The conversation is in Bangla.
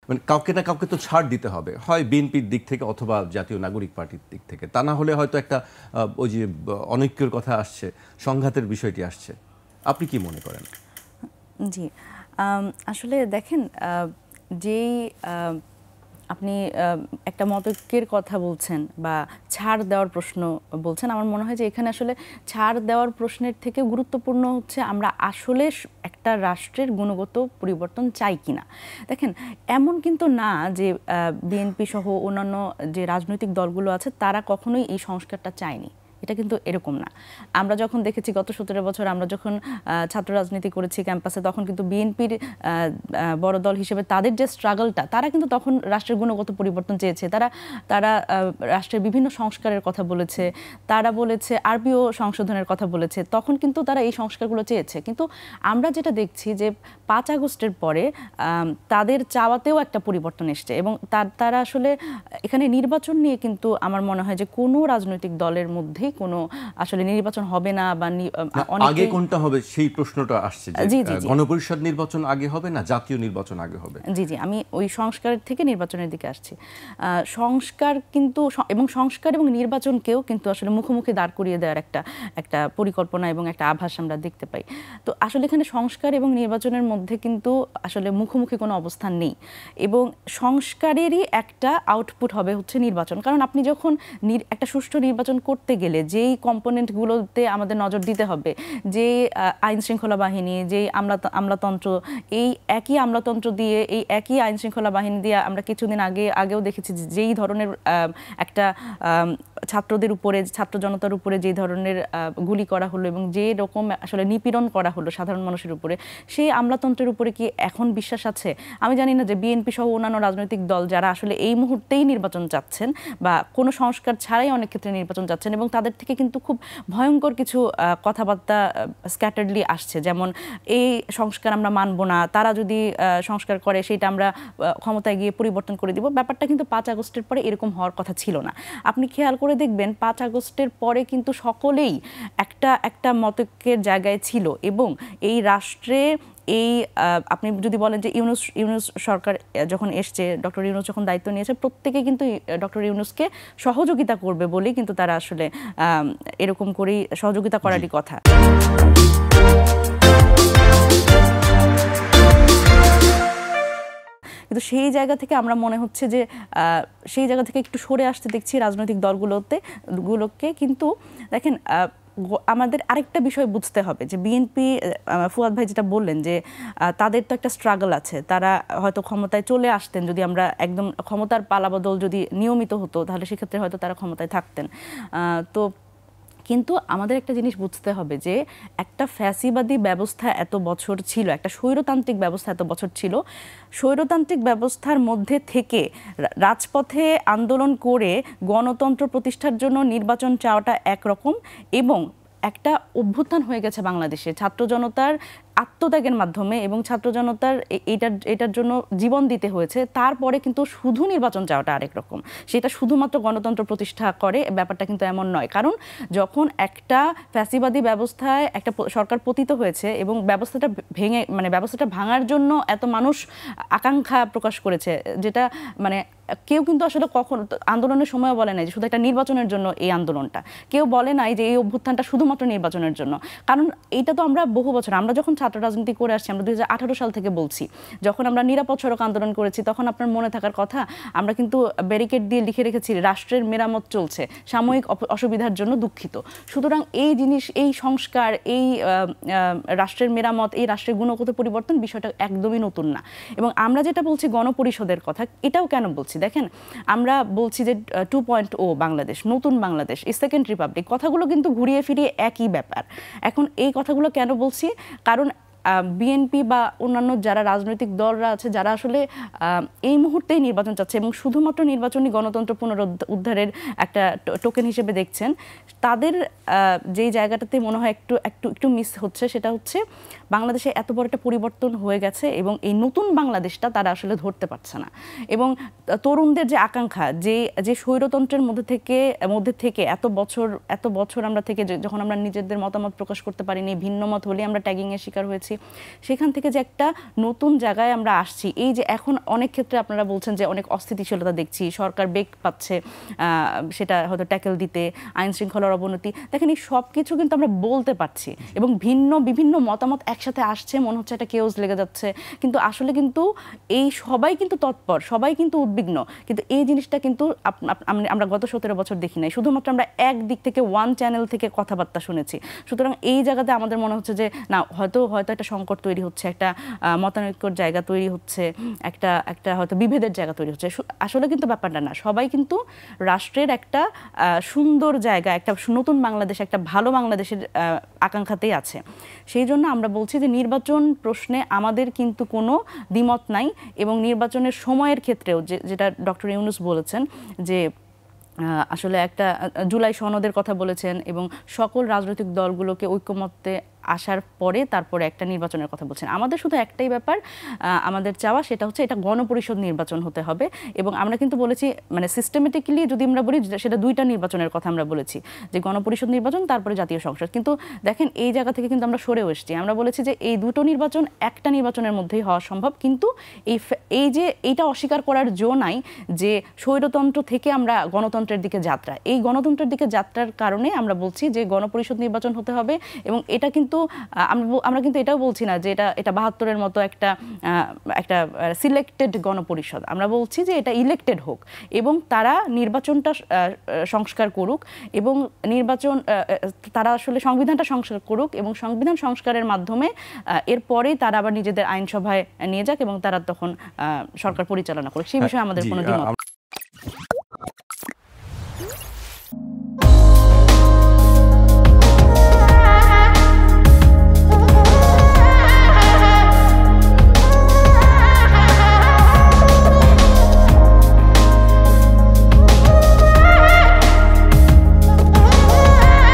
মানে কাউকে না কাউকে তো ছাড় দিতে হবে, হয় বিএনপির দিক থেকে অথবা জাতীয় নাগরিক পার্টির দিক থেকে, তা না হলে হয়তো একটা ওই যে অনৈক্যের কথা আসছে, সংঘাতের বিষয়টি আসছে। আপনি কি মনে করেন? জি, আসলে দেখেন, যেই আপনি একটা মতৈক্যের কথা বলছেন বা ছাড় দেওয়ার প্রশ্ন বলছেন, আমার মনে হয় যে এখানে আসলে ছাড় দেওয়ার প্রশ্নের থেকে গুরুত্বপূর্ণ হচ্ছে আমরা আসলে একটা রাষ্ট্রের গুণগত পরিবর্তন চাই কিনা। দেখেন, এমন কিন্তু না যে বিএনপি সহ অন্যান্য যে রাজনৈতিক দলগুলো আছে তারা কখনোই এই সংস্কারটা চায়নি, এটা কিন্তু এরকম না। আমরা যখন দেখেছি গত 17 বছর আমরা যখন ছাত্র রাজনীতি করেছি ক্যাম্পাসে, তখন কিন্তু বিএনপির বড় দল হিসেবে তাদের যে স্ট্রাগলটা, তারা কিন্তু তখন রাষ্ট্রের গুণগত পরিবর্তন চেয়েছে। তারা রাষ্ট্রের বিভিন্ন সংস্কারের কথা বলেছে, তারা বলেছে আরপিও সংশোধনের কথা বলেছে, তখন কিন্তু তারা এই সংস্কারগুলো চেয়েছে। কিন্তু আমরা যেটা দেখছি যে 5 আগস্টের পরে তাদের চাওয়াতেও একটা পরিবর্তন এসছে এবং তারা আসলে এখানে নির্বাচন নিয়ে কিন্তু আমার মনে হয় যে কোনো রাজনৈতিক দলের মধ্যে কোনো আসলে নির্বাচন হবে না বা আগে কোনটা হবে সেই প্রশ্নটা আসছে যে গণপরিষদ নির্বাচন আগে হবে না জাতীয় নির্বাচন আগে হবে। জি জি, আমি ওই সংস্কারের থেকে নির্বাচনের দিকে আসছি। সংস্কার কিন্তু এবং সংস্কার এবং নির্বাচনকেও কিন্তু আসলে মুখোমুখি দাঁড় করিয়ে দেওয়ার একটা পরিকল্পনা এবং একটা আভাস আমরা দেখতে পাই। তো আসলে এখানে সংস্কার এবং নির্বাচনের মধ্যে কিন্তু আসলে মুখোমুখি কোনো অবস্থান নেই এবং সংস্কারেরই একটা আউটপুট হবে হচ্ছে নির্বাচন। কারণ আপনি যখন একটা সুষ্ঠু নির্বাচন করতে গেলে যেই কম্পোনেন্টগুলোতে আমাদের নজর দিতে হবে, যে আইন শৃঙ্খলা বাহিনী, যেই আমলাতন্ত্র, এই একই আমলাতন্ত্র দিয়ে, এই একই আইন শৃঙ্খলা বাহিনী দিয়ে আমরা কিছুদিন আগেও দেখেছি যেই ধরনের একটা ছাত্রদের উপরে, ছাত্র জনতার উপরে যে ধরনের গুলি করা হলো এবং যে রকম আসলে নিপীড়ন করা হলো সাধারণ মানুষের উপরে, সেই আমলাতন্ত্রের উপরে কি এখন বিশ্বাস আছে? আমি জানি না যে বিএনপি সহ অন্যান্য রাজনৈতিক দল যারা আসলে এই মুহূর্তেই নির্বাচন চাচ্ছেন বা কোনো সংস্কার ছাড়াই অনেক ক্ষেত্রে নির্বাচন চাচ্ছেন, এবং তাদের থেকে কিন্তু খুব ভয়ঙ্কর কিছু কথাবার্তা স্ক্যাটারলি আসছে, যেমন এই সংস্কার আমরা মানব না, তারা যদি সংস্কার করে সেটা আমরা ক্ষমতায় গিয়ে পরিবর্তন করে দিব। ব্যাপারটা কিন্তু 5 আগস্টের পরে এরকম হওয়ার কথা ছিল না। আপনি খেয়াল করে দেখবেন 5 আগস্টের পরে কিন্তু সকলেই একটা মতৈক্যের জায়গায় ছিল এবং এই রাষ্ট্রে এই আপনি যদি বলেন যে ইউনূস সরকার যখন এসছে, ডক্টর ইউনূস যখন দায়িত্ব নিয়েছে, প্রত্যেকে কিন্তু ডক্টর ইউনূসকে সহযোগিতা করবে বলেই কিন্তু তারা আসলে এরকম করেই সহযোগিতা করারই কথা। কিন্তু সেই জায়গা থেকে আমরা মনে হচ্ছে যে সেই জায়গা থেকে একটু সরে আসতে দেখছি রাজনৈতিক দলগুলোকে। কিন্তু দেখেন, আমাদের আরেকটা বিষয় বুঝতে হবে যে বিএনপি, ফুয়াদ ভাই যেটা বললেন যে তাদের তো একটা স্ট্রাগল আছে, তারা হয়তো ক্ষমতায় চলে আসতেন, যদি আমরা একদম ক্ষমতার পালাবদল যদি নিয়মিত হতো তাহলে সেক্ষেত্রে হয়তো তারা ক্ষমতায় থাকতেন। তো কিন্তু আমাদের একটা জিনিস বুঝতে হবে যে একটা ফ্যাসিবাদী ব্যবস্থা এত বছর ছিল, একটা স্বৈরতান্ত্রিক ব্যবস্থা এত বছর ছিল, স্বৈরতান্ত্রিক ব্যবস্থার মধ্যে থেকে রাজপথে আন্দোলন করে গণতন্ত্র প্রতিষ্ঠার জন্য নির্বাচন চাওয়াটা একরকম, এবং একটা অভ্যুত্থান হয়ে গেছে বাংলাদেশে ছাত্র জনতার আত্মত্যাগের মাধ্যমে এবং ছাত্র জনতার এটার জন্য জীবন দিতে হয়েছে। তারপরে কিন্তু শুধু নির্বাচন চাওয়াটা আরেক রকম, সেটা শুধুমাত্র গণতন্ত্র প্রতিষ্ঠা করে ব্যাপারটা কিন্তু এমন নয়। কারণ যখন একটা ফ্যাসিবাদী ব্যবস্থায় একটা সরকার পতিত হয়েছে এবং ব্যবস্থাটা ভেঙে, মানে ব্যবস্থাটা ভাঙার জন্য এত মানুষ আকাঙ্ক্ষা প্রকাশ করেছে, যেটা মানে কেউ কিন্তু আসলে কখন আন্দোলনের সময় বলে নাই যে শুধু একটা নির্বাচনের জন্য এই আন্দোলনটা, কেউ বলে নাই যে এই অভ্যুত্থানটা শুধুমাত্র নির্বাচনের জন্য। কারণ এইটা তো আমরা বহু বছর, আমরা যখন ছাত্র রাজনীতি করে আসছি, আমরা 2018 সাল থেকে বলছি, যখন আমরা নিরাপদ সড়ক আন্দোলন করেছি তখন আপনার মনে থাকার কথা আমরা কিন্তু ব্যারিকেড দিয়ে লিখে রেখেছি রাষ্ট্রের মেরামত চলছে, সাময়িক অসুবিধার জন্য দুঃখিত। সুতরাং এই জিনিস, এই সংস্কার, এই রাষ্ট্রের মেরামত, এই রাষ্ট্রের গুণগত পরিবর্তন বিষয়টা একদমই নতুন না। এবং আমরা যেটা বলছি গণপরিষদের কথা, এটাও কেন বলছি দেখেন, আমরা বলছি যে 2.0 বাংলাদেশ, নতুন বাংলাদেশ, সেকেন্ড রিপাবলিক, কথাগুলো কিন্তু ঘুরিয়ে ফিরিয়ে একই ব্যাপার। এখন এই কথাগুলো কেন বলছি? কারণ বিএনপি বা অন্যান্য যারা রাজনৈতিক দলরা আছে, যারা আসলে এই মুহূর্তেই নির্বাচন চাচ্ছে এবং শুধুমাত্র নির্বাচনী গণতন্ত্র পুনরুদ্ধারের একটা টোকেন হিসেবে দেখছেন, তাদের যেই জায়গাটাতে মনে হয় একটু মিস হচ্ছে, সেটা হচ্ছে বাংলাদেশে এত বড় একটা পরিবর্তন হয়ে গেছে এবং এই নতুন বাংলাদেশটা তারা আসলে ধরতে পারছে না। এবং তরুণদের যে আকাঙ্ক্ষা, যে স্বৈরতন্ত্রের মধ্যে থেকে এত বছর আমরা থেকে, যখন আমরা নিজেদের মতামত প্রকাশ করতে পারিনি, ভিন্ন মত হলে আমরা ট্যাগিংয়ের শিকার হয়েছি, সেখান থেকে যে একটা নতুন জায়গায় আমরা আসছি, এই যে এখন অনেক ক্ষেত্রে আপনারা বলছেন যে অনেক অস্থিতিশীলতা দেখছি, সরকার বেগ পাচ্ছে সেটা হয়তো ট্যাকেল দিতে, আইন শৃঙ্খলার অবনতি, দেখেন এই সব কিছু কিন্তু আমরা বলতে পারছি এবং বিভিন্ন মতামত একসাথে আসছে, মনে হচ্ছে একটা কেওস লেগে যাচ্ছে, কিন্তু আসলে কিন্তু এই সবাই কিন্তু তৎপর, সবাই কিন্তু উদ্বিগ্ন, কিন্তু এই জিনিসটা কিন্তু আমরা গত 17 বছর দেখি নাই, শুধুমাত্র আমরা এক দিক থেকে ওয়ান চ্যানেল থেকে কথাবার্তা শুনেছি। সুতরাং এই জায়গাতে আমাদের মনে হচ্ছে যে না, হয়তো একটা সংকট তৈরি হচ্ছে, একটা মতানৈক্যর জায়গা তৈরি হচ্ছে, একটা হয়তো বিভেদের জায়গা তৈরি হচ্ছে। আসলে কিন্তু ব্যাপারটা না, সবাই কিন্তু রাষ্ট্রের একটা সুন্দর জায়গা, একটা নতুন বাংলাদেশ, একটা ভালো বাংলাদেশের আকাঙ্ক্ষাতেই আছে। সেই জন্য আমরা বলছি যে নির্বাচন প্রশ্নে আমাদের কিন্তু কোনো দ্বিমত নাই, এবং নির্বাচনের সময়ের ক্ষেত্রেও যেটা ডক্টর ইউনূস বলেছেন যে আসলে একটা জুলাই সনদের কথা বলেছেন এবং সকল রাজনৈতিক দলগুলোকে ঐক্যমত্যে আসার পরে তারপরে একটা নির্বাচনের কথা বলছেন। আমাদের শুধু একটাই ব্যাপার আমাদের চাওয়া, সেটা হচ্ছে এটা গণপরিষদ নির্বাচন হতে হবে, এবং আমরা কিন্তু বলেছি মানে সিস্টেমেটিক্যালি যদি আমরা বলি সেটা দুইটা নির্বাচনের কথা আমরা বলেছি, যে গণপরিষদ নির্বাচন তারপরে জাতীয় সংসদ। কিন্তু দেখেন এই জায়গা থেকে কিন্তু আমরা সরেও এসেছি, আমরা বলেছি যে এই দুটো নির্বাচন একটা নির্বাচনের মধ্যেই হওয়া সম্ভব, কিন্তু এইটা অস্বীকার করার জো নাই যে স্বৈরতন্ত্র থেকে আমরা গণতন্ত্রের দিকে যাত্রা, এই গণতন্ত্রের দিকে যাত্রার কারণে আমরা বলছি যে গণপরিষদ নির্বাচন হতে হবে। এবং এটা কিন্তু আমরা কিন্তু এটাও বলছি না যে এটা 72-এর মতো একটা সিলেক্টেড গণপরিষদ, আমরা বলছি যে এটা ইলেক্টেড হোক এবং তারা নির্বাচনটা সংস্কার করুক, এবং তারা আসলে সংবিধানটা সংস্কার করুক, এবং সংবিধান সংস্কারের মাধ্যমে এরপরে তারা আবার নিজেদের আইনসভায় নিয়ে যাক এবং তারা তখন সরকার পরিচালনা করুক। সেই বিষয়ে আমাদের কোনো দ্বিমত